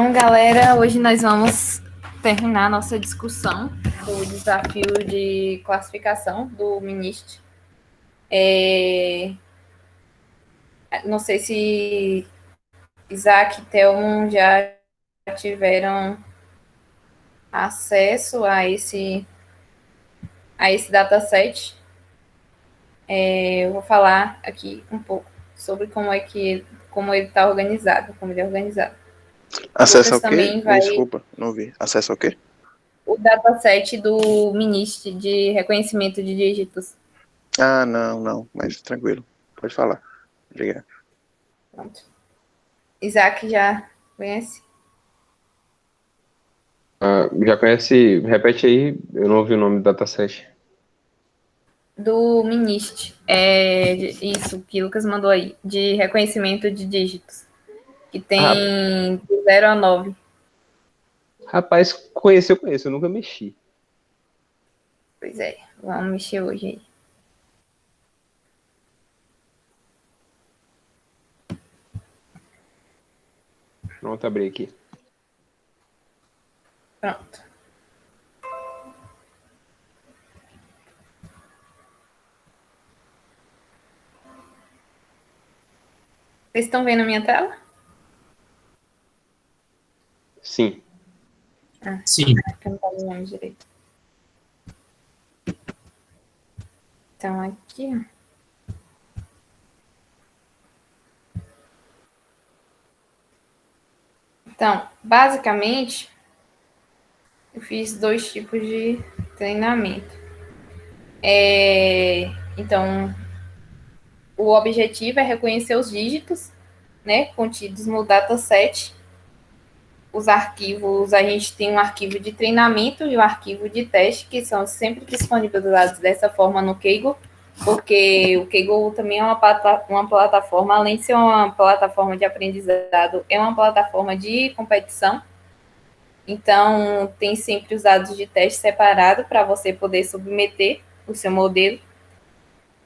Bom, galera, hoje nós vamos terminar a nossa discussão do desafio de classificação do MNIST. Não sei se Isaac e Thelma já tiveram acesso a esse dataset. Eu vou falar aqui um pouco sobre como ele está organizado, como ele é organizado. Acesso ao Lucas quê? também vai... Desculpa, não vi. Acesso ao quê? O dataset do MNIST de reconhecimento de dígitos. Ah, não, mas tranquilo. Pode falar. Obrigado. Pronto. Isaac já conhece? Já conhece? Repete aí, eu não ouvi o nome do dataset. Do MNIST. Isso que o Lucas mandou aí, de reconhecimento de dígitos. Que Ah, tem de 0 a 9. rapaz, eu conheço, eu nunca mexi. Pois é, vamos mexer hoje aí. Pronto, abri aqui. Pronto. Vocês estão vendo a minha tela? Sim. Sim. Porque eu não estava vendo direito. Então, aqui, ó. Então, basicamente, eu fiz 2 tipos de treinamento. Então, o objetivo é reconhecer os dígitos, né, contidos no dataset. Os arquivos, a gente tem um arquivo de treinamento e um arquivo de teste, que são sempre disponibilizados dessa forma no Kaggle, porque o Kaggle também é uma plataforma, além de ser uma plataforma de aprendizado, é uma plataforma de competição. Então, tem sempre os dados de teste separados para você poder submeter o seu modelo.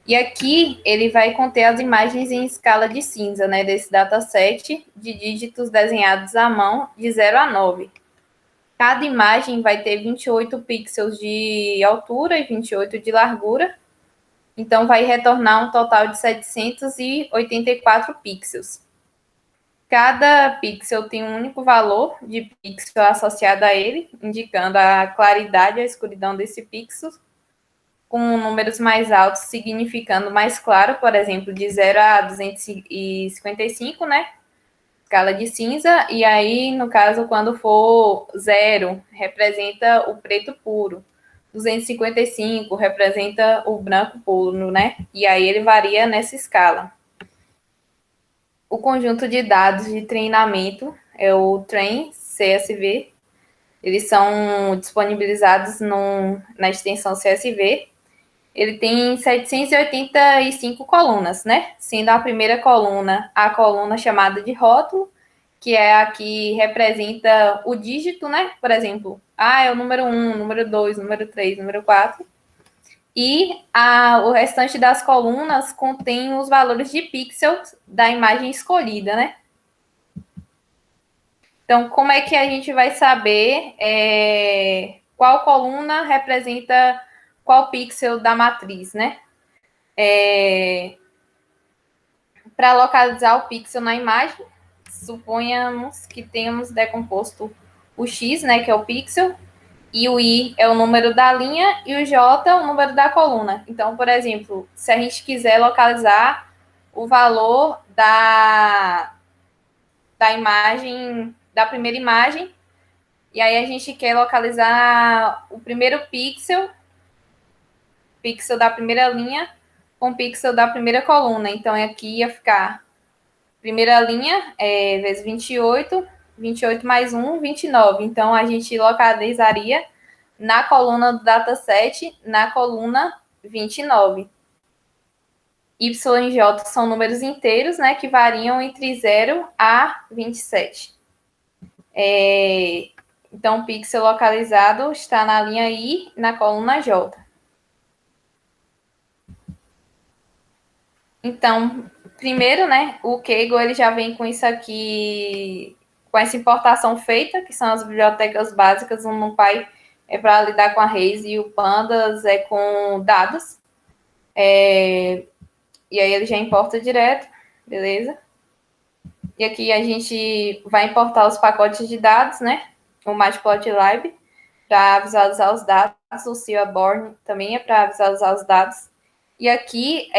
E aqui ele vai conter as imagens em escala de cinza, né, desse dataset de dígitos desenhados à mão de 0 a 9. Cada imagem vai ter 28 pixels de altura e 28 de largura. Então, vai retornar um total de 784 pixels. Cada pixel tem um único valor de pixel associado a ele, indicando a claridade e a escuridão desse pixel, com números mais altos significando mais claro, por exemplo, de 0 a 255, né? Escala de cinza, e aí, no caso, quando for 0, representa o preto puro. 255 representa o branco puro, né? E aí ele varia nessa escala. O conjunto de dados de treinamento é o Train CSV. Eles são disponibilizados na extensão CSV. Ele tem 785 colunas, né? Sendo a primeira coluna a coluna chamada de rótulo, que é a que representa o dígito, né? Por exemplo, é o número 1, número 2, número 3, número 4. E o restante das colunas contém os valores de pixels da imagem escolhida, né? Então, como é que a gente vai saber qual coluna representa qual pixel da matriz, né? Para localizar o pixel na imagem, suponhamos que tenhamos decomposto o x, né, que é o pixel, e o i é o número da linha e o j é o número da coluna. Então, por exemplo, se a gente quiser localizar o valor da imagem, da primeira imagem, e aí a gente quer localizar o primeiro pixel da primeira linha com o pixel da primeira coluna. Então, aqui ia ficar primeira linha vezes 28, 28 mais 1, 29. Então, a gente localizaria na coluna do dataset, na coluna 29. Y e J são números inteiros, né, que variam entre 0 a 27. Então, o pixel localizado está na linha I, na coluna J. Então, primeiro, né, o Kaggle ele já vem com isso aqui com essa importação feita, que são as bibliotecas básicas, o NumPy é para lidar com arrays e o Pandas é com dados. E aí ele já importa direto, beleza? E aqui a gente vai importar os pacotes de dados, né? O Matplotlib para visualizar os dados, o Seaborn também é para visualizar os dados. E aqui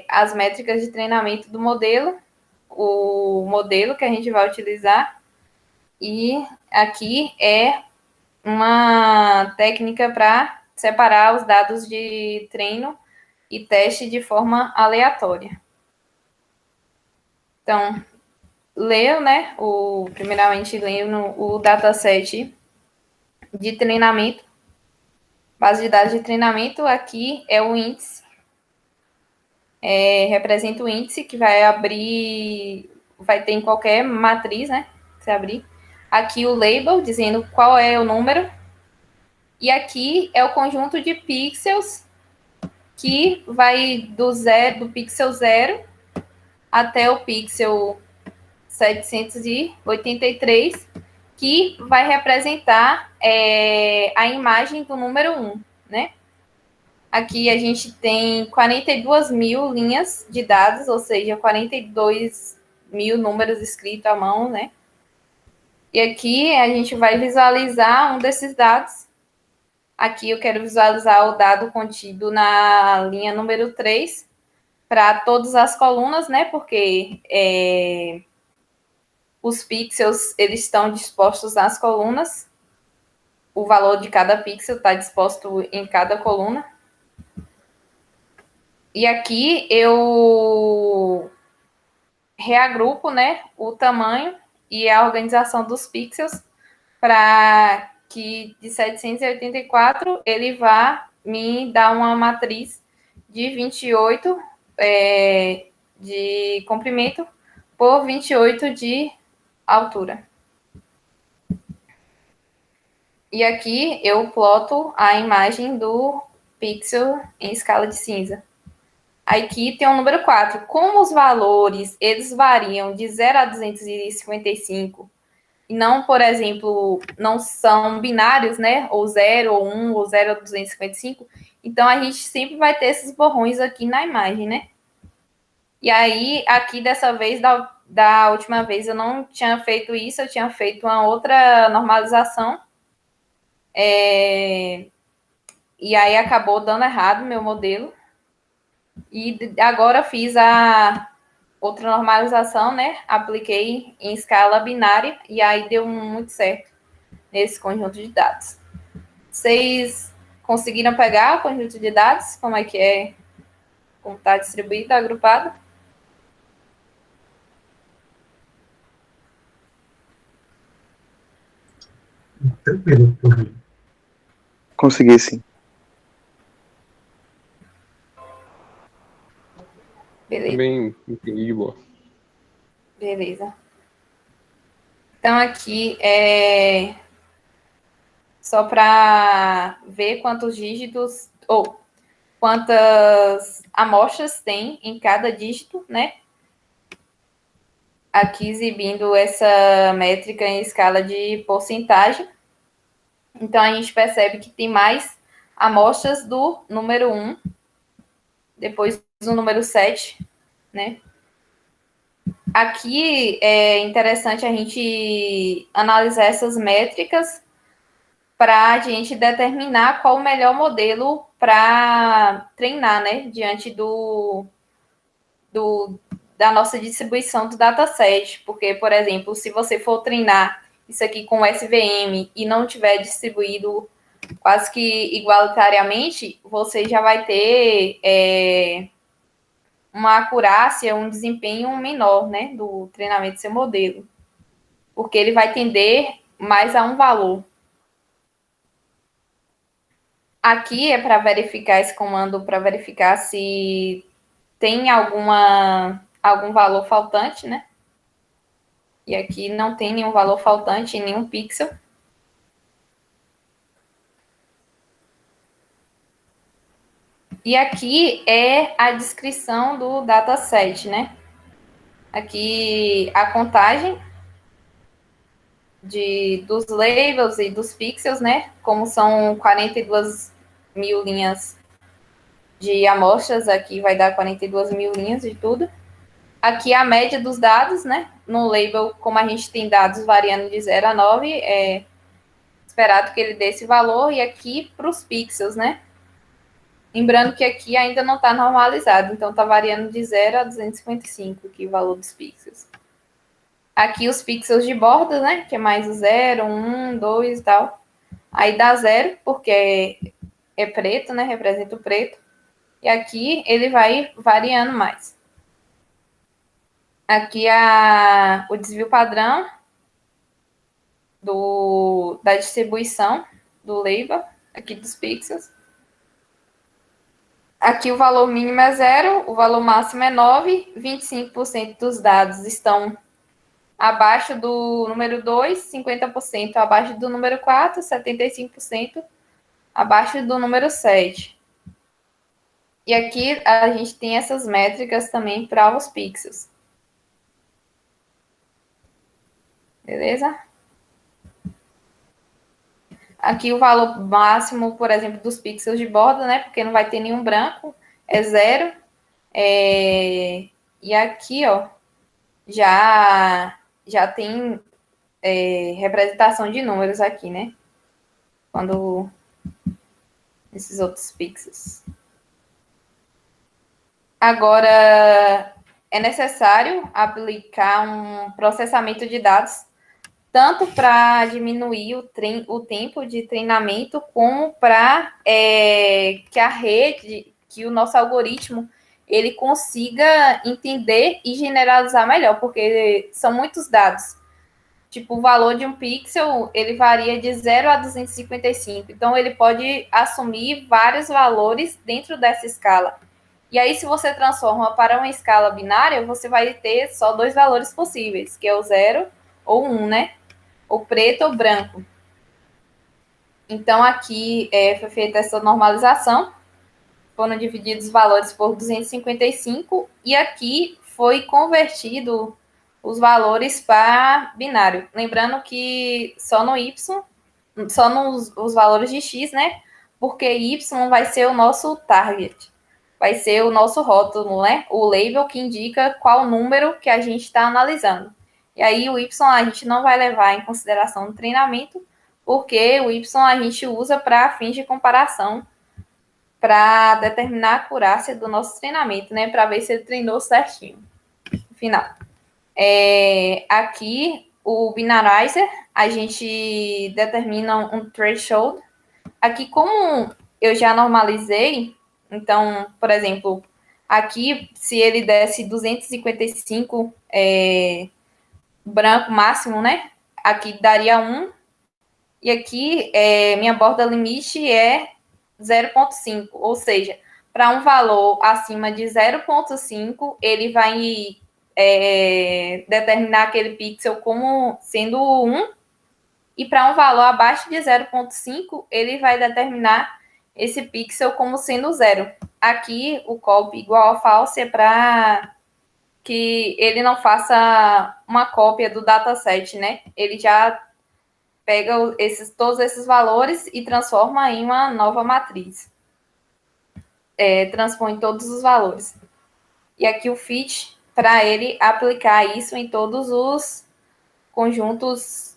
as métricas de treinamento do modelo, o modelo que a gente vai utilizar. E aqui é uma técnica para separar os dados de treino e teste de forma aleatória. Então, leio, né? Primeiramente, leio o dataset de treinamento. Base de dados de treinamento, aqui é o índice. Representa o índice que vai abrir, vai ter em qualquer matriz, né? Se abrir. Aqui o label, dizendo qual é o número. E aqui é o conjunto de pixels que vai do pixel 0 até o pixel 783, que vai representar a imagem do número 1, né? Aqui a gente tem 42 mil linhas de dados, ou seja, 42 mil números escritos à mão, né? E aqui a gente vai visualizar um desses dados. Aqui eu quero visualizar o dado contido na linha número 3 para todas as colunas, né? Porque os pixels, eles estão dispostos nas colunas. O valor de cada pixel está disposto em cada coluna. E aqui eu reagrupo, né, o tamanho e a organização dos pixels para que de 784 ele vá me dar uma matriz de 28 de comprimento por 28 de altura. E aqui eu ploto a imagem do pixel em escala de cinza. Aqui tem o número 4. Como os valores, eles variam de 0 a 255, e não, por exemplo, não são binários, né? Ou 0 ou 1, ou 0 a 255. Então, a gente sempre vai ter esses borrões aqui na imagem, né? E aí, aqui dessa vez, da última vez, eu não tinha feito isso, eu tinha feito uma outra normalização. E aí acabou dando errado meu modelo. E agora fiz a outra normalização, né? Apliquei em escala binária e aí deu muito certo nesse conjunto de dados. Vocês conseguiram pegar o conjunto de dados? Como é que é? Como está distribuído, agrupado? Tranquilo, por Consegui sim. Beleza. Também entendi de boa. Beleza. Então, aqui só para ver quantos dígitos ou quantas amostras tem em cada dígito, né? Aqui exibindo essa métrica em escala de porcentagem. Então, a gente percebe que tem mais amostras do número 1, depois do número 7, né? Aqui é interessante a gente analisar essas métricas para a gente determinar qual o melhor modelo para treinar, né? Diante da nossa distribuição do dataset. Porque, por exemplo, se você for treinar isso aqui com SVM e não tiver distribuído quase que igualitariamente, você já vai ter uma acurácia, um desempenho menor, né, do treinamento do seu modelo. Porque ele vai tender mais a um valor. Aqui é para verificar esse comando, para verificar se tem algum valor faltante, né? E aqui não tem nenhum valor faltante em nenhum pixel. E aqui é a descrição do dataset, né? Aqui a contagem dos labels e dos pixels, né? Como são 42 mil linhas de amostras, aqui vai dar 42 mil linhas de tudo. Aqui a média dos dados, né? No label, como a gente tem dados variando de 0 a 9, é esperado que ele dê esse valor. E aqui para os pixels, né? Lembrando que aqui ainda não está normalizado, então está variando de 0 a 255 aqui o valor dos pixels. Aqui os pixels de borda, né? Que é mais o 0, 1, 2 e tal. Aí dá 0, porque é preto, né? Representa o preto. E aqui ele vai variando mais. Aqui o desvio padrão da distribuição do label, aqui dos pixels. Aqui o valor mínimo é 0, o valor máximo é 9, 25% dos dados estão abaixo do número 2, 50% abaixo do número 4, 75% abaixo do número 7. E aqui a gente tem essas métricas também para os pixels. Beleza? Aqui o valor máximo, por exemplo, dos pixels de borda, né? Porque não vai ter nenhum branco, é 0. E aqui, ó, já tem representação de números aqui, né? Quando esses outros pixels. Agora, é necessário aplicar um processamento de dados tanto para diminuir o tempo de treinamento, como para que a rede, que o nosso algoritmo, ele consiga entender e generalizar melhor, porque são muitos dados. Tipo, o valor de um pixel, ele varia de 0 a 255. Então, ele pode assumir vários valores dentro dessa escala. E aí, se você transforma para uma escala binária, você vai ter só 2 valores possíveis, que é o 0 ou 1, né? Ou preto ou branco. Então, aqui foi feita essa normalização. Foram divididos os valores por 255 e aqui foi convertido os valores para binário. Lembrando que só no Y, só nos os valores de X, né? Porque Y vai ser o nosso target. Vai ser o nosso rótulo, né? O label que indica qual número que a gente está analisando. E aí o Y a gente não vai levar em consideração no treinamento, porque o Y a gente usa para fins de comparação, para determinar a acurácia do nosso treinamento, né? Para ver se ele treinou certinho. No final. Aqui, o binarizer, a gente determina um threshold. Aqui, como eu já normalizei, então, por exemplo, aqui, se ele desse 255 branco máximo, né? Aqui daria 1. E aqui, minha borda limite é 0,5. Ou seja, para um valor acima de 0,5, ele vai determinar aquele pixel como sendo 1. E para um valor abaixo de 0,5, ele vai determinar esse pixel como sendo 0. Aqui, o copy igual a false é para que ele não faça uma cópia do dataset, né? Ele já pega todos esses valores e transforma em uma nova matriz. Transpõe todos os valores. E aqui o fit, para ele aplicar isso em todos os conjuntos,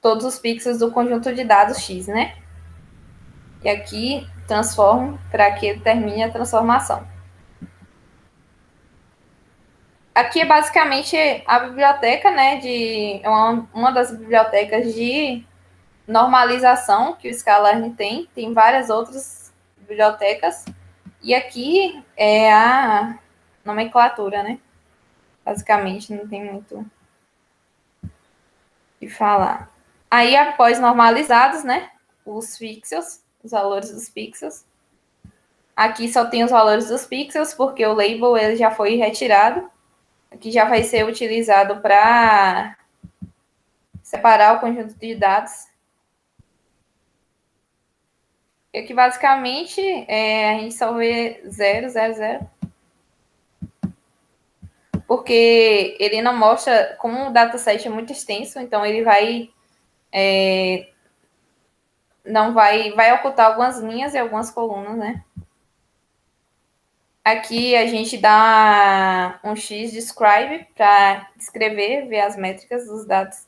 todos os pixels do conjunto de dados X, né? E aqui transformo para que ele termine a transformação. Aqui é basicamente a biblioteca, né? Uma das bibliotecas de normalização que o Scala-Learn tem. Tem várias outras bibliotecas. E aqui é a nomenclatura, né? Basicamente, não tem muito o que falar. Aí, após normalizados, né? Os pixels, os valores dos pixels. Aqui só tem os valores dos pixels, porque o label ele já foi retirado. Aqui já vai ser utilizado para separar o conjunto de dados. E aqui, basicamente, a gente só vê 0, 0, 0. porque ele não mostra, como o dataset é muito extenso, então ele vai não vai ocultar algumas linhas e algumas colunas, né? Aqui a gente dá um X describe para descrever, ver as métricas dos dados.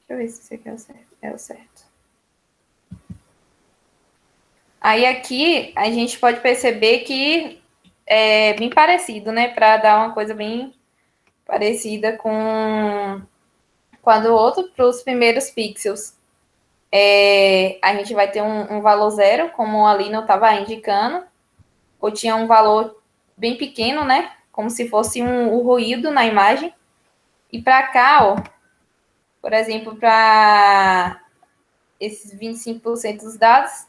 Deixa eu ver se isso aqui é o certo. É o certo. Aí aqui a gente pode perceber que é bem parecido, né? Para dar uma coisa bem parecida com a do outro, para os primeiros pixels. A gente vai ter um valor zero, como ali não estava indicando, ou tinha um valor bem pequeno, né? Como se fosse um ruído na imagem. E para cá, ó, por exemplo, para esses 25% dos dados,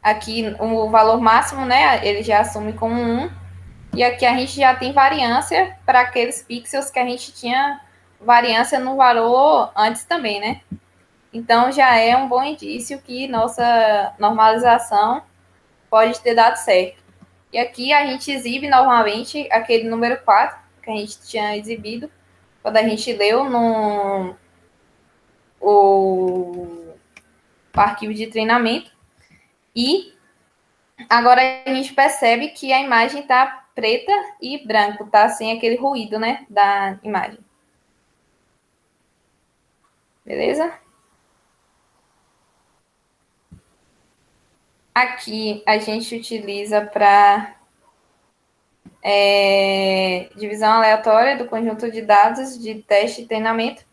aqui o valor máximo, né? Ele já assume como 1. E aqui a gente já tem variância para aqueles pixels que a gente tinha variância no valor antes também, né? Então já é um bom indício que nossa normalização pode ter dado certo. E aqui a gente exibe novamente aquele número 4 que a gente tinha exibido quando a gente leu o arquivo de treinamento. E agora a gente percebe que a imagem está preta e branco, tá sem aquele ruído, né, da imagem. Beleza? Aqui a gente utiliza para divisão aleatória do conjunto de dados de teste e treinamento.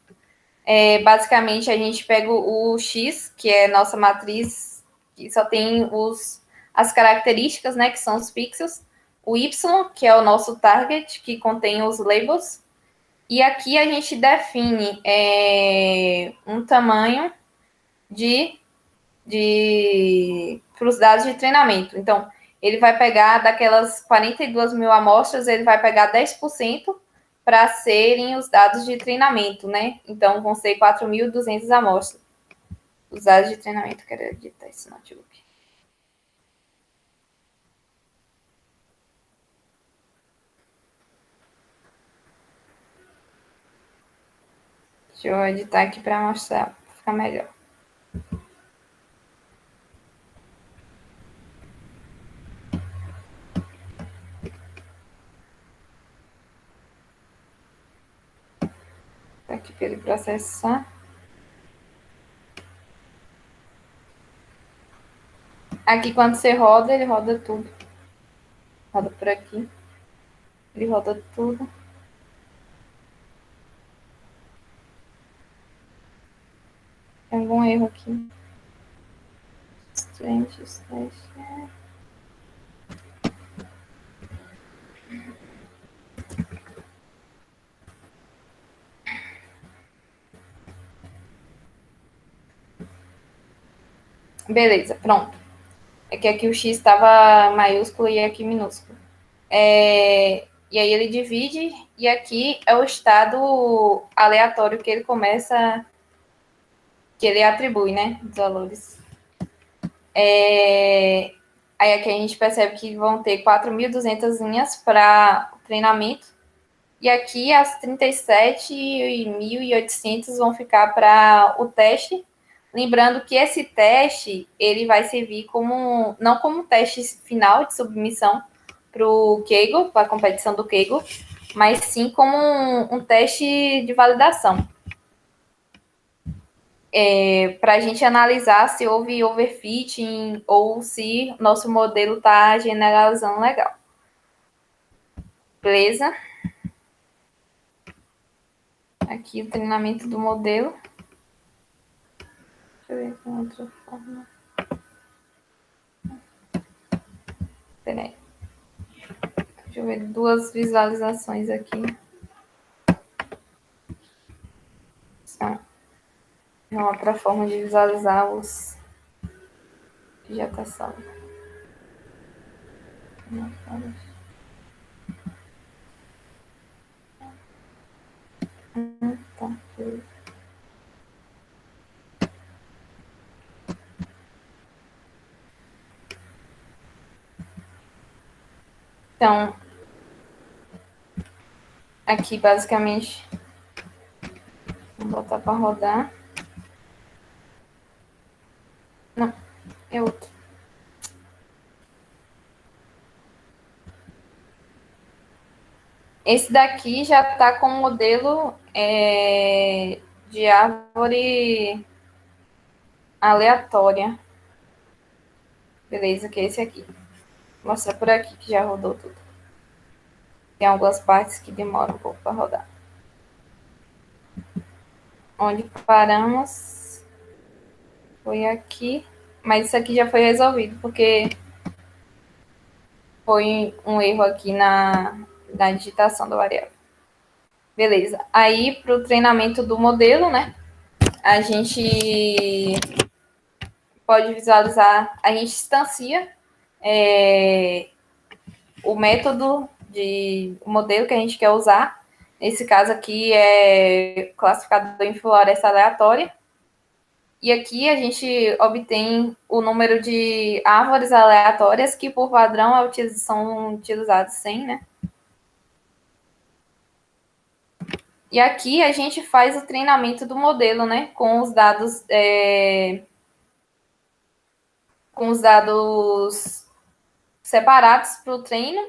Basicamente, a gente pega o X, que é nossa matriz, que só tem as características, né, que são os pixels. O Y, que é o nosso target, que contém os labels. E aqui a gente define um tamanho para os dados de treinamento. Então, ele vai pegar daquelas 42 mil amostras, ele vai pegar 10% para serem os dados de treinamento, né? Então, vão ser 4.200 amostras. Os dados de treinamento, quero editar esse notebook. Deixa eu editar aqui para mostrar, pra ficar melhor. Tá aqui para ele processar. Aqui, quando você roda, ele roda tudo. Roda por aqui. Ele roda tudo. Tem algum erro aqui. Strange. Beleza, pronto. É que aqui o X estava maiúsculo e aqui minúsculo. E aí ele divide, e aqui é o estado aleatório que ele começa, que ele atribui, né, os valores. Aí aqui a gente percebe que vão ter 4.200 linhas para o treinamento, e aqui as 37.800 vão ficar para o teste. Lembrando que esse teste, ele vai servir como, não como teste final de submissão para o Kaggle, para a competição do Kaggle, mas sim como um teste de validação. Para a gente analisar se houve overfitting ou se nosso modelo está generalizando legal. Beleza? Aqui o treinamento do modelo. Deixa eu ver com outra forma. Peraí. Deixa eu ver duas visualizações aqui. É uma outra forma de visualizar os que já está salvo. Tá. Então, aqui basicamente, vou botar para rodar. Não, é outro. Esse daqui já está com o modelo de árvore aleatória. Beleza, que é esse aqui. Vou mostrar por aqui que já rodou tudo. Tem algumas partes que demoram um pouco para rodar. Onde paramos foi aqui. Mas isso aqui já foi resolvido, porque foi um erro aqui na digitação da variável. Beleza. Aí, para o treinamento do modelo, né? A gente pode visualizar, a gente instancia o método o modelo que a gente quer usar. Nesse caso aqui é classificador em floresta aleatória. E aqui a gente obtém o número de árvores aleatórias que, por padrão, são utilizados 100, né? E aqui a gente faz o treinamento do modelo, né? Com os dados separados para o treino.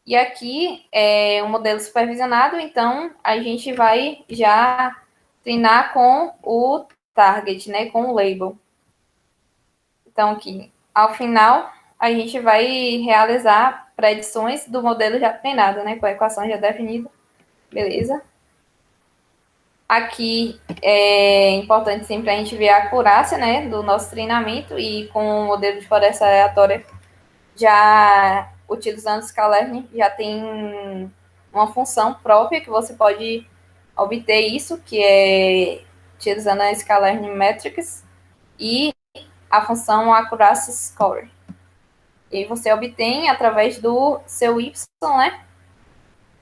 E aqui é um modelo supervisionado, então a gente vai já treinar com o target, né? Com o label. Então, aqui, ao final, a gente vai realizar predições do modelo já treinado, né? Com a equação já definida. Beleza? Aqui é importante sempre a gente ver a acurácia, né? Do nosso treinamento e com o modelo de floresta aleatória já utilizando o Scalearn, já tem uma função própria que você pode obter isso, que é utilizando a Scalearn Metrics e a função Accuracy Score. E você obtém através do seu Y, né?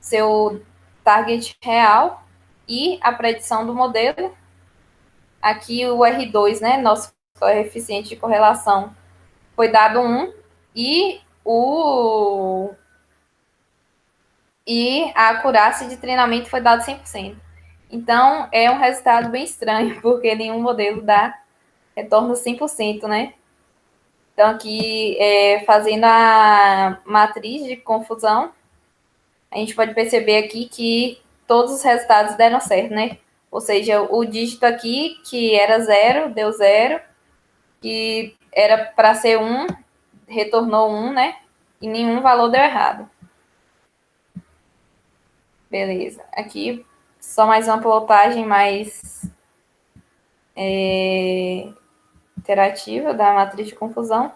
Seu target real e a predição do modelo. Aqui o R2, né? Nosso coeficiente de correlação foi dado 1 e a acurácia de treinamento foi dado 100%. Então, é um resultado bem estranho, porque nenhum modelo dá retorno 100%, né? Então, aqui, fazendo a matriz de confusão, a gente pode perceber aqui que todos os resultados deram certo, né? Ou seja, o dígito aqui, que era 0, deu 0, que era para ser 1, retornou 1, né? E nenhum valor deu errado. Beleza. Aqui, só mais uma plotagem mais interativa da matriz de confusão.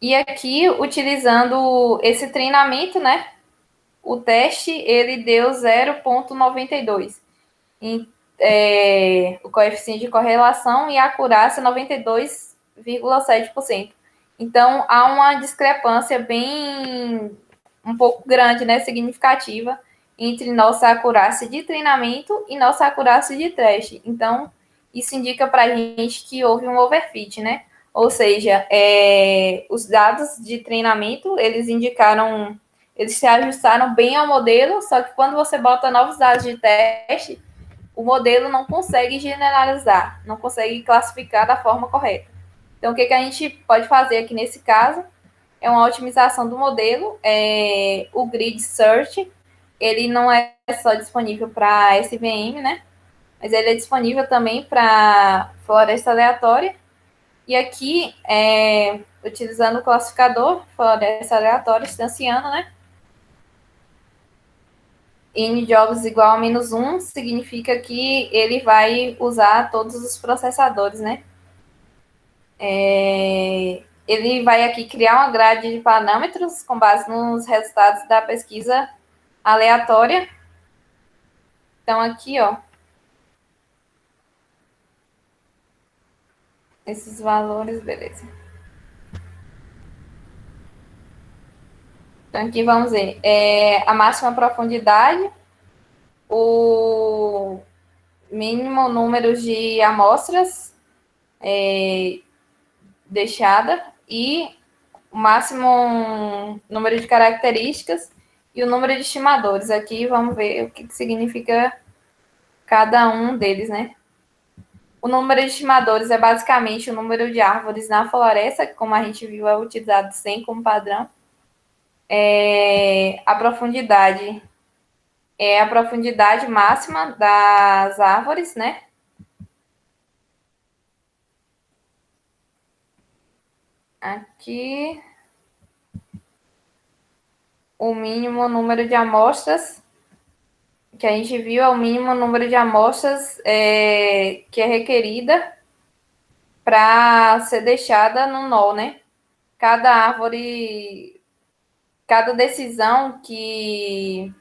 E aqui, utilizando esse treinamento, né? O teste, ele deu 0,92. O coeficiente de correlação e a acurácia 92,7%. Então, há uma discrepância um pouco grande, né, significativa, entre nossa acurácia de treinamento e nossa acurácia de teste. Então, isso indica para a gente que houve um overfit, né? Ou seja, os dados de treinamento, eles se ajustaram bem ao modelo, só que quando você bota novos dados de teste, o modelo não consegue generalizar, não consegue classificar da forma correta. Então, o que a gente pode fazer aqui nesse caso é uma otimização do modelo. O Grid Search, ele não é só disponível para SVM, né? Mas ele é disponível também para floresta aleatória. E aqui, utilizando o classificador floresta aleatória, instanciando, né? Njobs igual a -1 significa que ele vai usar todos os processadores, né? Ele vai aqui criar uma grade de parâmetros com base nos resultados da pesquisa aleatória. Então, aqui, ó, esses valores, beleza. Então, aqui vamos ver a máxima profundidade, o mínimo número de amostras deixada e o máximo número de características e o número de estimadores. Aqui vamos ver o que significa cada um deles, né? O número de estimadores é basicamente o número de árvores na floresta, que, como a gente viu, é utilizado 100 como padrão. A profundidade é a profundidade máxima das árvores, né? Aqui, o mínimo número de amostras que a gente viu é o mínimo número de amostras que é requerida para ser deixada no nó, né? Cada árvore, cada decisão que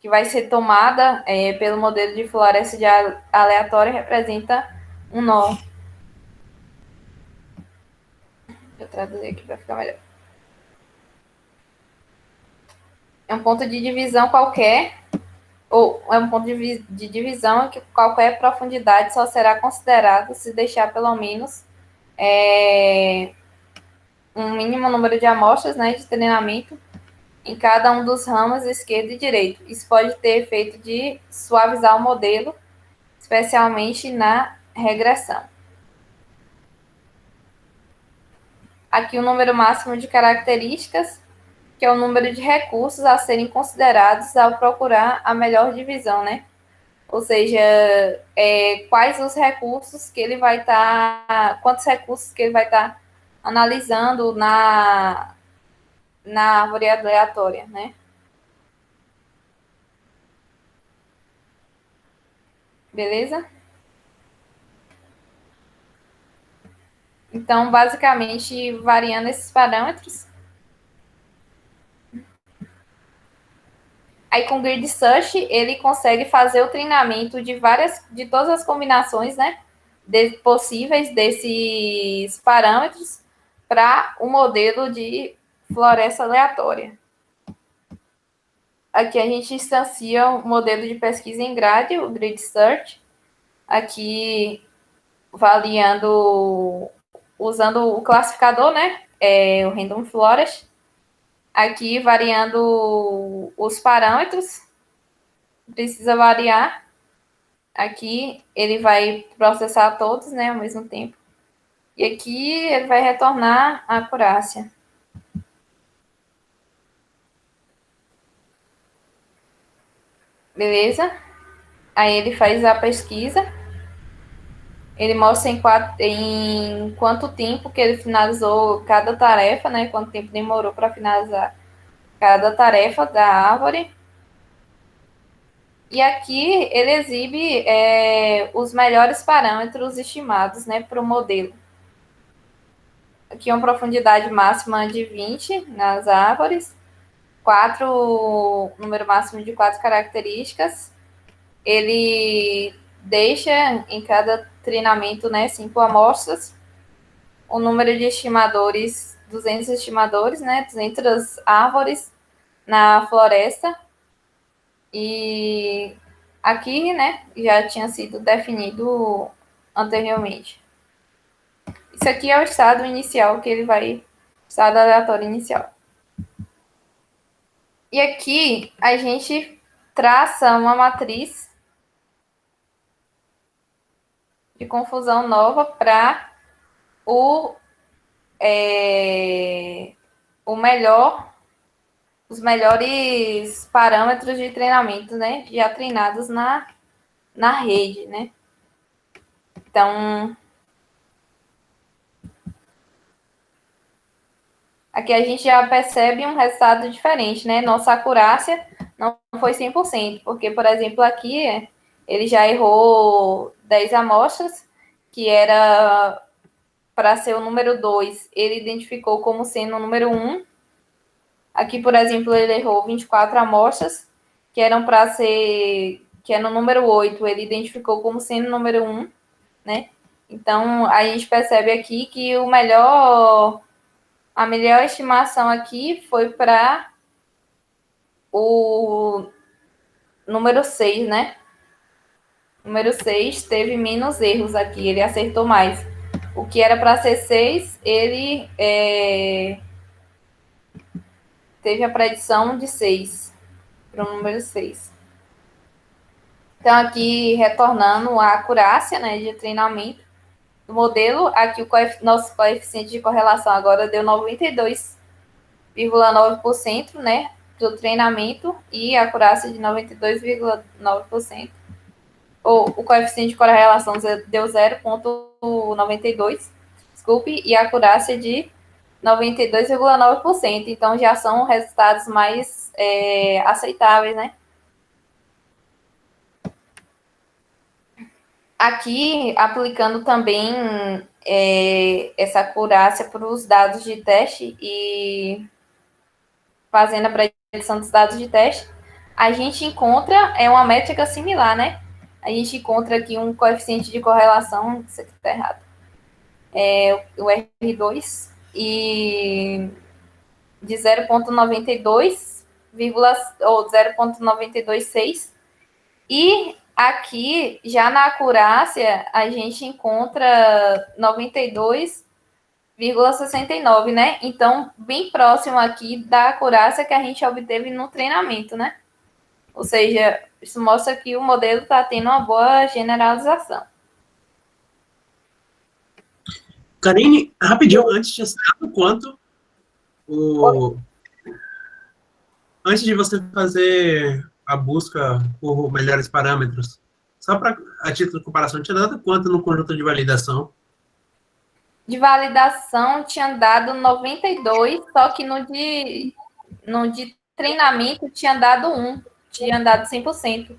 vai ser tomada pelo modelo de floresta de aleatória representa um nó. Deixa eu traduzir aqui para ficar melhor. É um ponto de divisão qualquer, ou é um ponto de divisão que qualquer profundidade só será considerada se deixar pelo menos um mínimo número de amostras, né, de treinamento em cada um dos ramos esquerdo e direito. Isso pode ter efeito de suavizar o modelo, especialmente na regressão. Aqui o número máximo de características, que é o número de recursos a serem considerados ao procurar a melhor divisão, né? Ou seja, quais os recursos que ele vai estar, quantos recursos que ele vai estar analisando na árvore aleatória, né? Beleza? Então, basicamente, variando esses parâmetros. Aí, com o Grid Search, ele consegue fazer o treinamento de todas as combinações, né, possíveis desses parâmetros para o modelo de floresta aleatória. Aqui a gente instancia o modelo de pesquisa em grade, o Grid Search, aqui usando o classificador, né, o Random Forest, aqui variando os parâmetros, precisa variar, aqui ele vai processar todos, né, ao mesmo tempo, e aqui ele vai retornar a acurácia. Beleza? Aí ele faz a pesquisa, ele mostra em quanto tempo que ele finalizou cada tarefa, né? Quanto tempo demorou para finalizar cada tarefa da árvore. E aqui ele exibe os melhores parâmetros estimados, né, para o modelo. Aqui uma profundidade máxima de 20 nas árvores, número máximo de 4 características. Ele deixa em cada treinamento, né, 5 amostras, o número de estimadores, 200 estimadores, né, 200 árvores na floresta, e aqui, né, já tinha sido definido anteriormente. Isso aqui é o estado inicial que ele vai, estado aleatório inicial. E aqui a gente traça uma matriz de confusão nova para os melhores parâmetros de treinamento, né, já treinados na rede, né. Então, aqui a gente já percebe um resultado diferente, né, nossa acurácia não foi 100%, porque, por exemplo, aqui ele já errou 10 amostras, que era para ser o número 2, ele identificou como sendo o número 1. Aqui, por exemplo, ele errou 24 amostras, que eram para ser, que é no número 8, ele identificou como sendo o número 1, né? Então, a gente percebe aqui que a melhor estimação aqui foi para o número 6, né? O número 6 teve menos erros aqui, ele acertou mais. O que era para ser 6, ele teve a predição de 6, para o número 6. Então, aqui, retornando à acurácia, né, de treinamento do modelo, aqui nosso coeficiente de correlação agora deu 92,9%, né, do treinamento, e a acurácia de 92,9%. Ou o coeficiente de correlação deu 0,92, desculpe, e a acurácia de 92,9%. Então, já são resultados mais aceitáveis, né? Aqui, aplicando também essa acurácia para os dados de teste e fazendo a predição dos dados de teste, a gente encontra uma métrica similar, né? A gente encontra aqui um coeficiente de correlação, isso aqui está errado, o R2, e de 0,92, ou 0,926, e aqui, já na acurácia, a gente encontra 92,69, né? Então, bem próximo aqui da acurácia que a gente obteve no treinamento, né? Ou seja, isso mostra que o modelo está tendo uma boa generalização. Karine, rapidinho, antes de quanto antes de você fazer a busca por melhores parâmetros, só para a título de comparação, tinha dado quanto no conjunto de validação? De validação tinha dado 92, só que no de treinamento tinha dado 1, tinha dado 100%.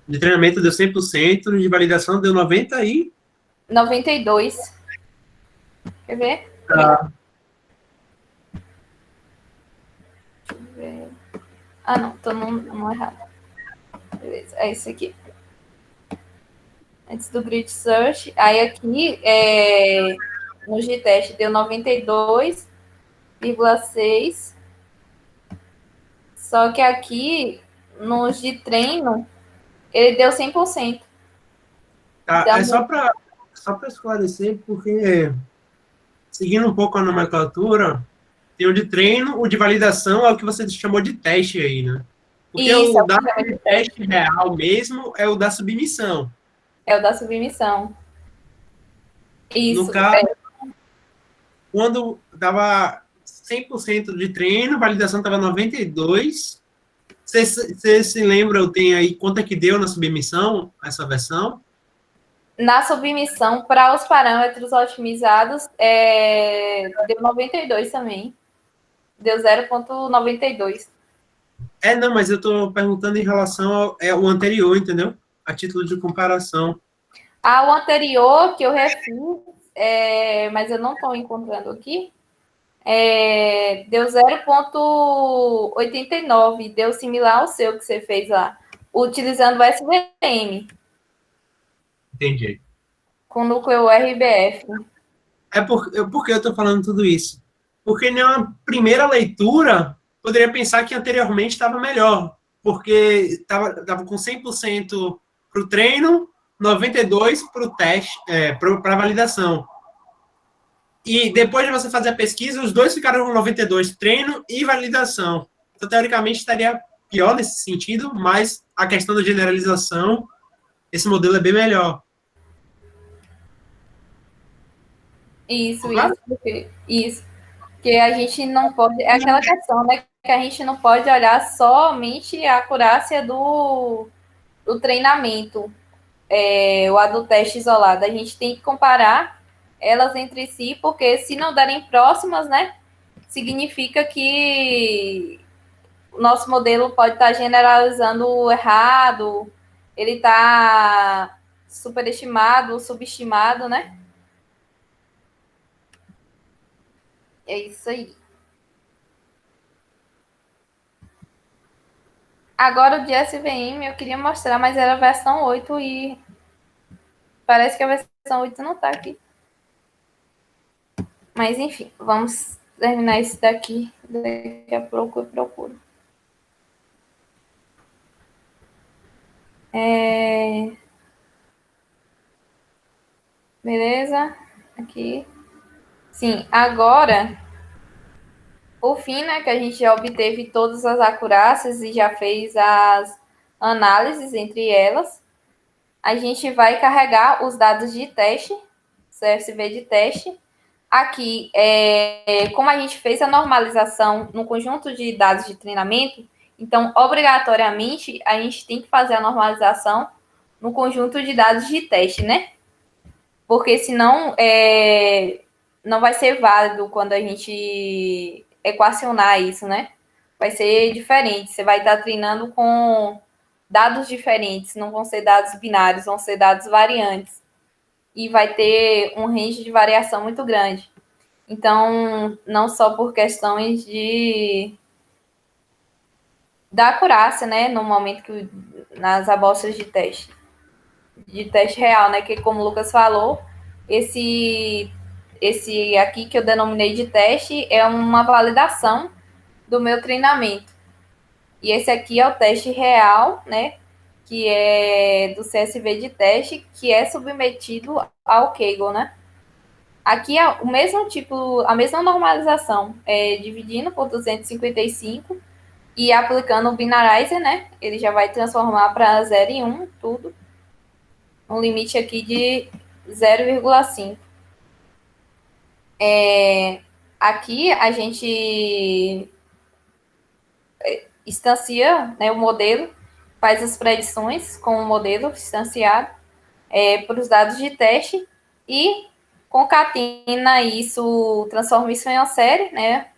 De treinamento deu 100%, de validação deu 90 e... 92. Quer ver? Tá. Deixa eu ver. Ah, não, tô no errado. Beleza, é esse aqui. Antes do grid search. Aí aqui, no G-test, deu 92,6. Só que aqui, nos de treino, ele deu 100%. Tá, Então, é só para esclarecer, porque seguindo um pouco a nomenclatura, tem o de treino, o de validação é o que você chamou de teste aí, né? Porque isso, o dado de teste real mesmo é o da submissão. É o da submissão. Isso. No caso, quando dava 100% de treino, validação estava 92%. Você se lembra, eu tenho aí, quanto é que deu na submissão, essa versão? Na submissão, para os parâmetros otimizados, deu 92 também. Deu 0,92. Não, mas eu estou perguntando em relação ao anterior, entendeu? A título de comparação. O anterior que eu refiz, mas eu não estou encontrando aqui, deu 0,89, deu similar ao seu que você fez lá, utilizando o SVM. Entendi. Com núcleo RBF. Por que eu estou falando tudo isso? Porque em uma primeira leitura, poderia pensar que anteriormente estava melhor, porque estava com 100% para o treino, 92% para o teste, para a validação. E depois de você fazer a pesquisa, os dois ficaram com 92%, treino e validação. Então, teoricamente, estaria pior nesse sentido, mas a questão da generalização, esse modelo é bem melhor. Isso. Porque a gente não pode... É aquela questão, né? Que a gente não pode olhar somente a acurácia do treinamento, ou do teste isolado. A gente tem que comparar elas entre si, porque se não darem próximas, né? Significa que o nosso modelo pode estar generalizando errado, ele está superestimado, subestimado, né? É isso aí. Agora o de SVM eu queria mostrar, mas era a versão 8 e parece que a versão 8 não está aqui. Mas enfim, vamos terminar esse daqui. Daqui a pouco eu procuro. Beleza? Aqui. Sim, agora Por fim, né, que a gente já obteve todas as acurácias e já fez as análises entre elas, a gente vai carregar os dados de teste, CSV de teste. Aqui, como a gente fez a normalização no conjunto de dados de treinamento, então, obrigatoriamente, a gente tem que fazer a normalização no conjunto de dados de teste, né? Porque senão não vai ser válido quando a gente equacionar isso, né? Vai ser diferente. Você vai estar treinando com dados diferentes, não vão ser dados binários, vão ser dados variantes. E vai ter um range de variação muito grande. Então, não só por questões da acurácia, né? No momento que nas amostras de teste real, né? Que como o Lucas falou, esse aqui que eu denominei de teste é uma validação do meu treinamento. E esse aqui é o teste real, né? Que é do CSV de teste, que é submetido ao Kaggle, né? Aqui é o mesmo tipo, a mesma normalização, dividindo por 255 e aplicando o binarizer, né? Ele já vai transformar para 0 e 1, tudo. Um limite aqui de 0,5. Aqui a gente instancia, né, o modelo, faz as predições com o modelo instanciado para os dados de teste e concatena isso, transforma isso em uma série, né?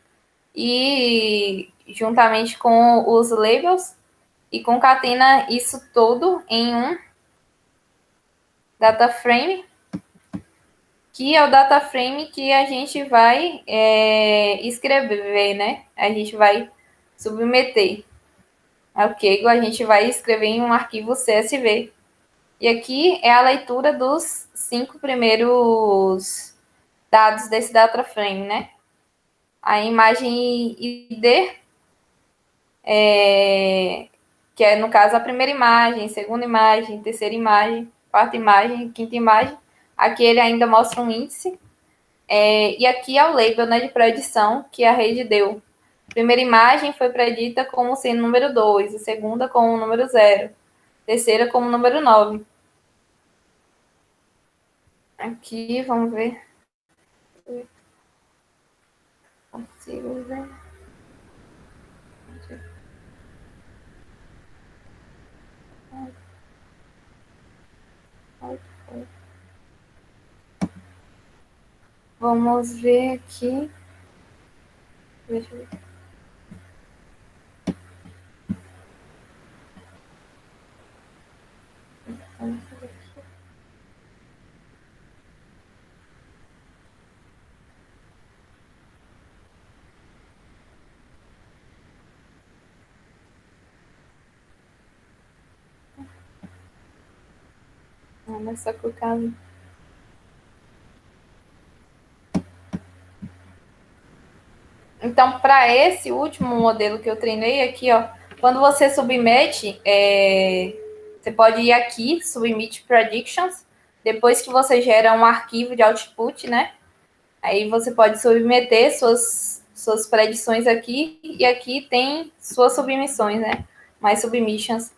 E juntamente com os labels e concatena isso todo em um data frame, que é o data frame que a gente vai escrever, né? A gente vai submeter. Ok, a gente vai escrever em um arquivo CSV. E aqui é a leitura dos 5 primeiros dados desse data frame, né? A imagem ID, que é, no caso, a primeira imagem, segunda imagem, terceira imagem, quarta imagem, quinta imagem. Aqui ele ainda mostra um índice. E aqui é o label, né, de predição que a rede deu. A primeira imagem foi predita como sendo número 2, a segunda como número 0, a terceira como número 9. Aqui, vamos ver. Consigo ver. Vamos ver aqui. Deixa eu ver. Não é só clicar. Então, para esse último modelo que eu treinei aqui, ó, quando você submete, você pode ir aqui, Submit Predictions, depois que você gera um arquivo de output, né? Aí você pode submeter suas predições aqui, e aqui tem suas submissões, né? Mais submissions.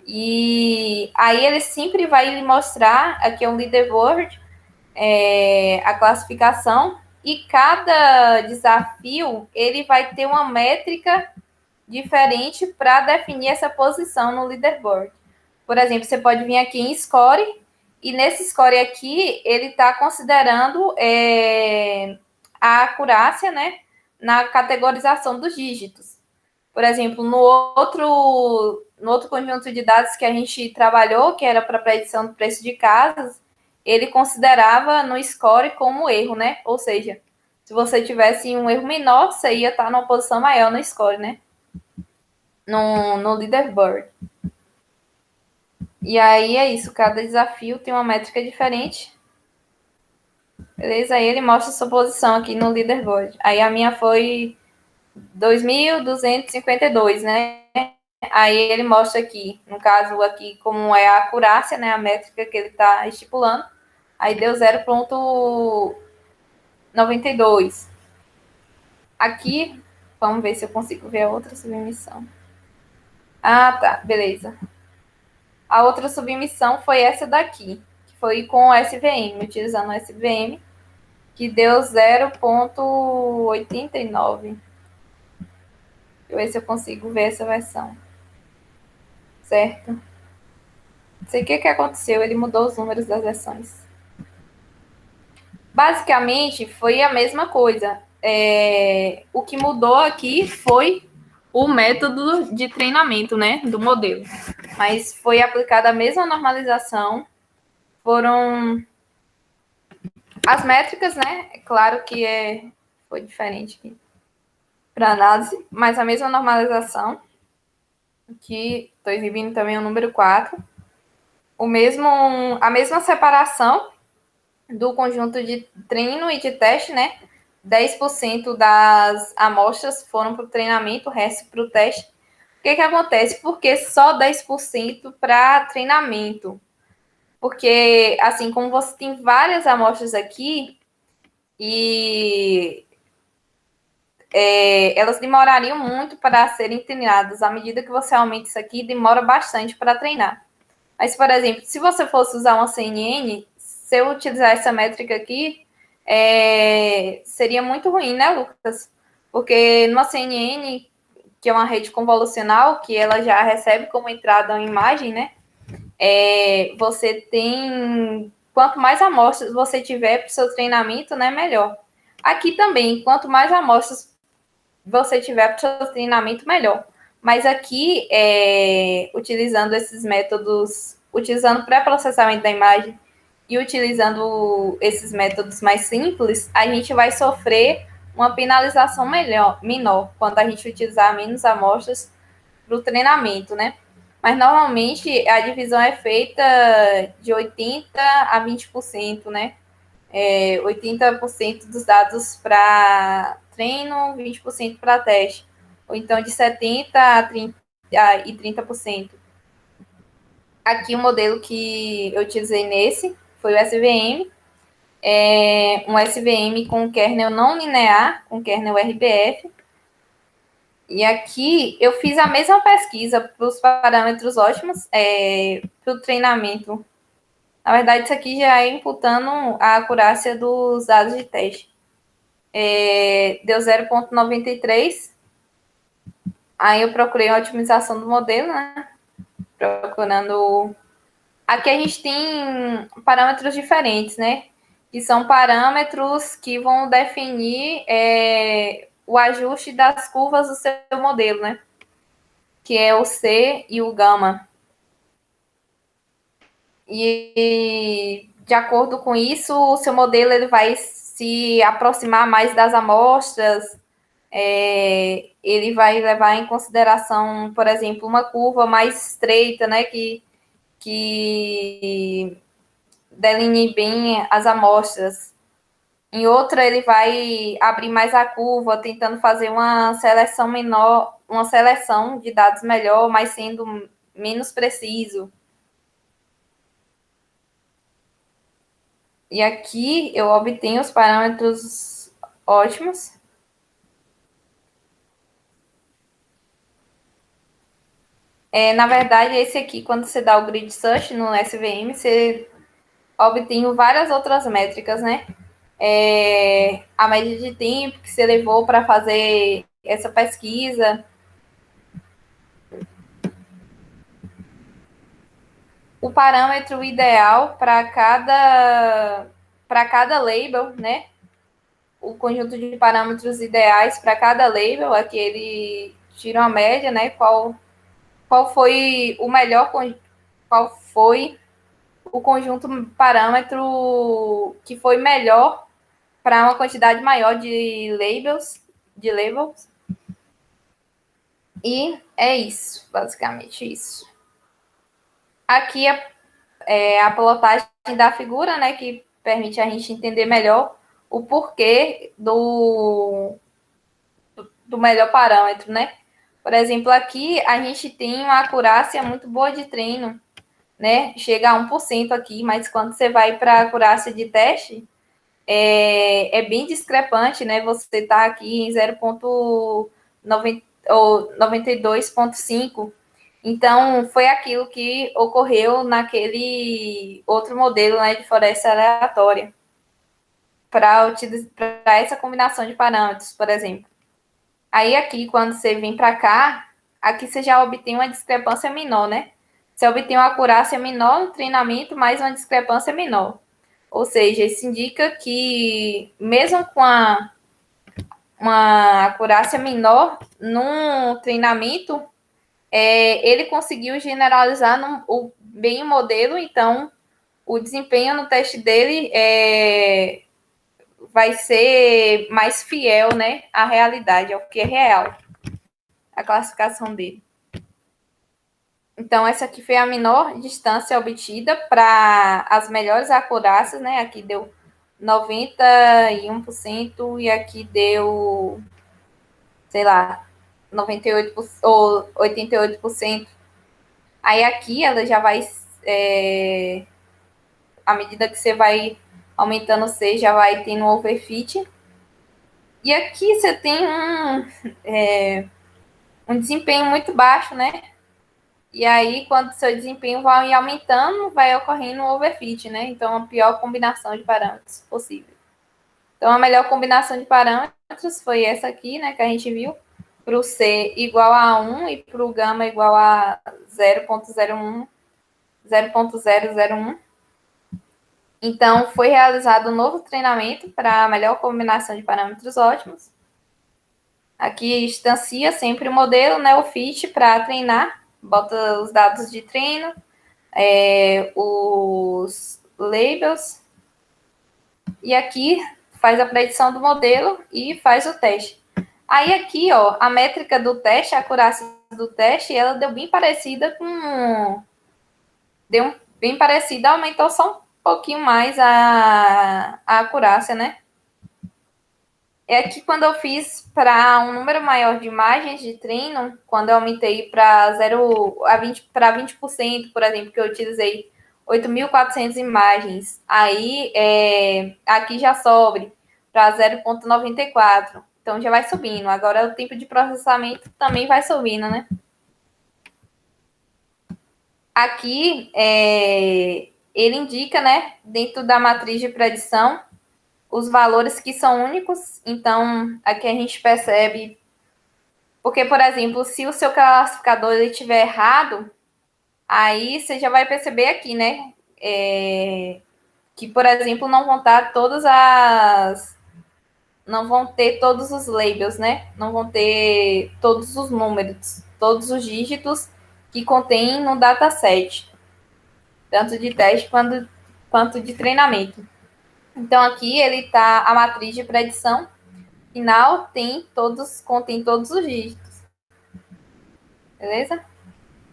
E aí ele sempre vai lhe mostrar, aqui é um leaderboard, a classificação, e cada desafio ele vai ter uma métrica diferente para definir essa posição no leaderboard. Por exemplo, você pode vir aqui em score, e nesse score aqui ele está considerando a acurácia, né, na categorização dos dígitos. Por exemplo, no outro conjunto de dados que a gente trabalhou, que era para predição do preço de casas, ele considerava no score como erro, né? Ou seja, se você tivesse um erro menor, você ia estar numa posição maior no score, né? No leaderboard. E aí é isso, cada desafio tem uma métrica diferente. Beleza? Aí ele mostra a sua posição aqui no leaderboard. Aí a minha foi 2.252, né? Aí ele mostra aqui, no caso aqui, como é a acurácia, né? A métrica que ele está estipulando. Aí deu 0,92. Aqui, Vamos ver se eu consigo ver a outra submissão. Ah, tá, beleza. A outra submissão foi essa daqui, que foi com o SVM, utilizando o SVM, que deu 0,89. Deixa eu ver se eu consigo ver essa versão. Certo? Não sei o que aconteceu, ele mudou os números das versões. Basicamente, foi a mesma coisa. O que mudou aqui foi o método de treinamento, né, do modelo. Mas foi aplicada a mesma normalização. Foram as métricas, né? É claro que foi diferente aqui para análise, mas a mesma normalização, que estou exibindo também o número 4. A mesma separação do conjunto de treino e de teste, né? 10% das amostras foram para o treinamento, o resto para o teste. O que acontece? Porque só 10% para treinamento? Porque, assim, como você tem várias amostras aqui, e elas demorariam muito para serem treinadas. À medida que você aumenta isso aqui, demora bastante para treinar. Mas, por exemplo, se você fosse usar uma CNN, se eu utilizar essa métrica aqui, seria muito ruim, né, Lucas? Porque numa CNN, que é uma rede convolucional, que ela já recebe como entrada uma imagem, né? Você tem... Quanto mais amostras você tiver para o seu treinamento, né, melhor. Aqui também, quanto mais amostras você tiver para o seu treinamento, melhor. Mas aqui, utilizando esses métodos, utilizando pré-processamento da imagem e utilizando esses métodos mais simples, a gente vai sofrer uma penalização menor quando a gente utilizar menos amostras para o treinamento, né? Mas, normalmente, a divisão é feita de 80% a 20%, né? 80% dos dados para treino, 20% para teste. Ou então, de 70% a 30%. Aqui, o modelo que eu utilizei nesse foi o SVM. Um SVM com kernel não linear, com kernel RBF. E aqui eu fiz a mesma pesquisa para os parâmetros ótimos, para o treinamento. Na verdade, isso aqui já é imputando a acurácia dos dados de teste. Deu 0,93. Aí eu procurei a otimização do modelo, né? Procurando... Aqui a gente tem parâmetros diferentes, né? Que são parâmetros que vão definir o ajuste das curvas do seu modelo, né? Que é o C e o gama. E de acordo com isso, o seu modelo ele vai se aproximar mais das amostras, ele vai levar em consideração, por exemplo, uma curva mais estreita, né, que delinee bem as amostras. Em outra, ele vai abrir mais a curva, tentando fazer uma seleção menor, uma seleção de dados melhor, mas sendo menos preciso. E aqui eu obtenho os parâmetros ótimos. Na verdade, esse aqui, quando você dá o grid search no SVM, você obtém várias outras métricas, né? A média de tempo que você levou para fazer essa pesquisa. O parâmetro ideal para cada label, né? O conjunto de parâmetros ideais para cada label, aqui ele tira uma média, né? Qual foi o melhor, qual foi o conjunto parâmetro que foi melhor para uma quantidade maior de labels. E é isso, basicamente isso. Aqui a plotagem da figura, né, que permite a gente entender melhor o porquê do melhor parâmetro, né? Por exemplo, aqui a gente tem uma acurácia muito boa de treino, né? Chega a 1% aqui, mas quando você vai para a acurácia de teste, é bem discrepante, né? Você está aqui em 92,5. Então, foi aquilo que ocorreu naquele outro modelo, né, de floresta aleatória, para essa combinação de parâmetros, por exemplo. Aí, aqui, quando você vem para cá, aqui você já obtém uma discrepância menor, né? Você obtém uma acurácia menor no treinamento, mas uma discrepância menor. Ou seja, isso indica que, mesmo com uma acurácia menor no treinamento, ele conseguiu generalizar bem o modelo, então o desempenho no teste dele vai ser mais fiel, né, à realidade, ao que é real, a classificação dele. Então, essa aqui foi a menor distância obtida para as melhores acurácias, né? Aqui deu 91% e aqui deu, sei lá, 98% ou 88%. Aí aqui ela já vai, à medida que você vai aumentando o C, já vai tendo um overfit. E aqui você tem um desempenho muito baixo, né? E aí, quando o seu desempenho vai aumentando, vai ocorrendo um overfit, né? Então, a pior combinação de parâmetros possível. Então, a melhor combinação de parâmetros foi essa aqui, né? Que a gente viu. Para o C igual a 1 e para o gama igual a 0,001. Então, foi realizado um novo treinamento para a melhor combinação de parâmetros ótimos. Aqui instancia sempre o modelo, né? O fit para treinar. Bota os dados de treino, os labels, e aqui faz a predição do modelo e faz o teste. Aí aqui, ó, a métrica do teste, a acurácia do teste, ela deu bem parecida com... Deu bem parecida, aumentou só um pouquinho mais a acurácia, né? É que quando eu fiz para um número maior de imagens de treino, quando eu aumentei para 20%, por exemplo, que eu utilizei 8.400 imagens, aí aqui já sobe para 0,94. Então já vai subindo. Agora o tempo de processamento também vai subindo, né? Aqui ele indica, né, dentro da matriz de predição, os valores que são únicos. Então, aqui a gente percebe... Porque, por exemplo, se o seu classificador estiver errado, aí você já vai perceber aqui, né? Que, por exemplo, não vão estar não vão ter todos os labels, né? Não vão ter todos os números, todos os dígitos que contém no dataset, tanto de teste quanto de treinamento. Então, aqui ele tá a matriz de predição final contém todos os dígitos. Beleza?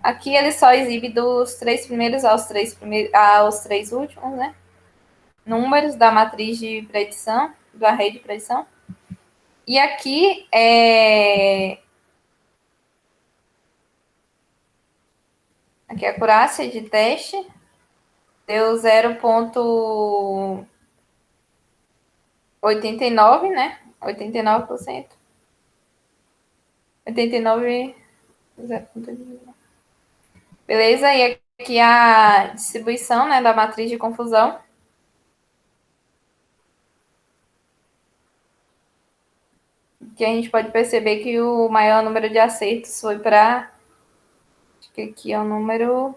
Aqui ele só exibe dos 3 primeiros aos 3 últimos, né? Números da matriz de predição, do array de predição. E aqui aqui a acurácia de teste deu 0,89, né? 89%. 89. Beleza? E aqui a distribuição, né, da matriz de confusão. Que a gente pode perceber que o maior número de acertos foi para... Acho que aqui é o número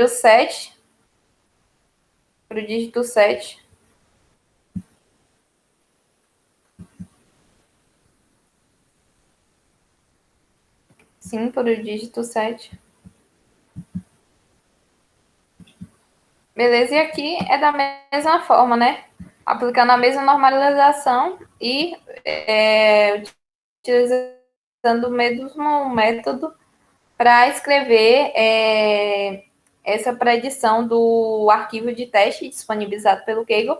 7. Para o dígito 7. Sim, para o dígito 7. Beleza, e aqui é da mesma forma, né? Aplicando a mesma normalização e utilizando o mesmo método para escrever essa predição do arquivo de teste disponibilizado pelo Kaggle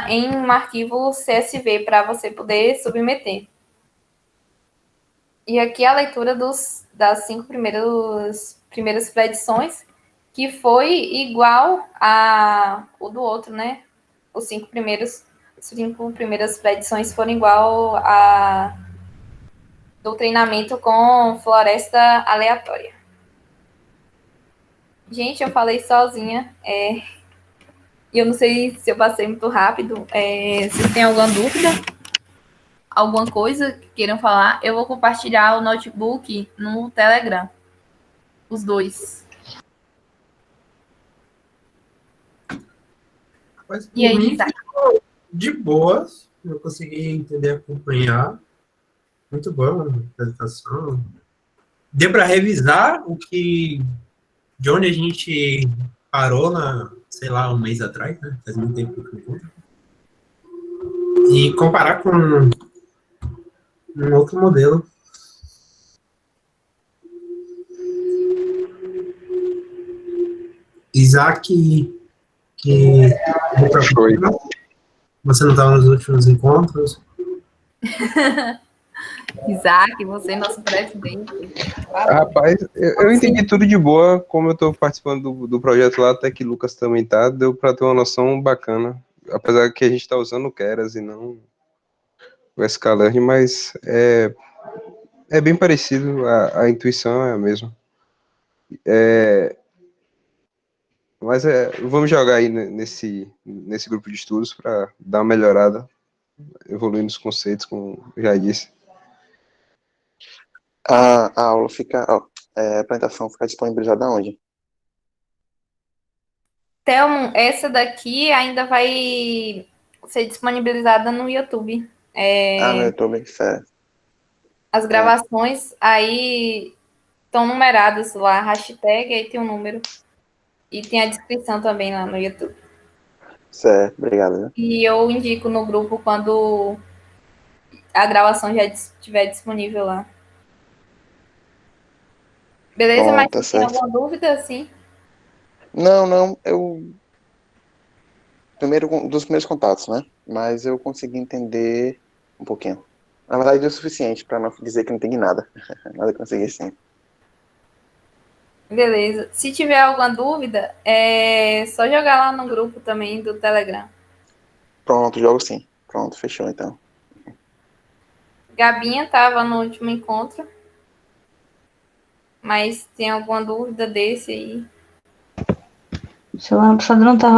em um arquivo CSV para você poder submeter. E aqui a leitura das 5 primeiras predições, que foi igual o do outro, né? As 5 primeiras predições foram igual do treinamento com floresta aleatória. Gente, eu falei sozinha. E eu não sei se eu passei muito rápido. Se tem alguma dúvida, alguma coisa que queiram falar, eu vou compartilhar o notebook no Telegram. Os dois. Mas, por E aí, mim, Isaac? de boas, eu consegui entender, acompanhar. Muito boa a apresentação. Deu para revisar de onde a gente parou sei lá, um mês atrás, né? Faz muito tempo que eu conto. E comparar com um outro modelo. Isaac, que Foi. você não estava nos últimos encontros. Isaac, você é nosso presidente. Rapaz, eu entendi tudo de boa, como eu tô participando do projeto lá, até que Lucas também tá, deu pra ter uma noção bacana. Apesar que a gente tá usando o Keras e não o Scalern, mas é bem parecido, a intuição é a mesma. Mas vamos jogar aí nesse grupo de estudos para dar uma melhorada, evoluindo os conceitos, como eu já disse. A aula fica, a apresentação fica disponibilizada onde? Thelmo, essa daqui ainda vai ser disponibilizada no YouTube. No YouTube, certo. As gravações aí estão numeradas lá, hashtag, aí tem um número. E tem a descrição também lá no YouTube. Certo, obrigado. Né? E eu indico no grupo quando a gravação já estiver disponível lá. Beleza? Bom, Mas tá tem certo. alguma dúvida, assim? Não, dos primeiros contatos, né? Mas eu consegui entender um pouquinho. Na verdade, é o suficiente para não dizer que não entendi nada. Nada que eu consegui sim. Beleza. Se tiver alguma dúvida, é só jogar lá no grupo também do Telegram. Pronto, jogo sim. Pronto, fechou então. Gabinha estava no último encontro. Mas tem alguma dúvida desse aí? Seu ano passado não estava